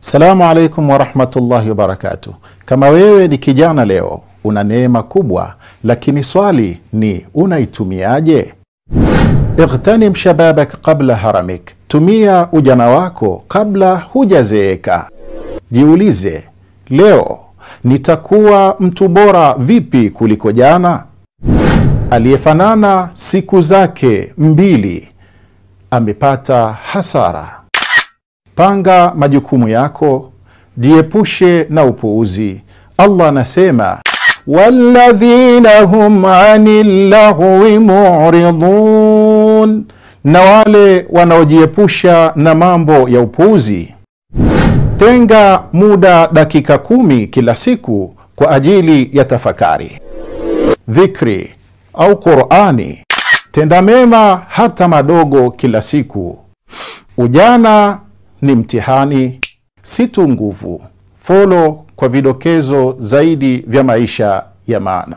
Assalamu alaikum wa rahmatullahi wa barakatuh. Kama wewe ni kijana leo, una neema kubwa, lakini swali ni unaitumiaje? Ightanim shababak qabla haramik. Tumia ujana wako kabla hujazeeka. Jiulize, leo nitakuwa mtu bora vipi kuliko jana? Aliyefanana siku zake mbili amepata hasara. Panga majukumu yako, jiepushe na upuuzi. Allah anasema, walladhina hum anil laghwi mu'ridun, na wale wanaojiepusha na mambo ya upuuzi. Tenga muda dakika 10 kila siku kwa ajili ya tafakari, dhikri au Qur'ani. Tenda mema hata madogo kila siku. Ujana ni mtihani, si tu nguvu. Follow kwa vidokezo zaidi vya maisha ya maana.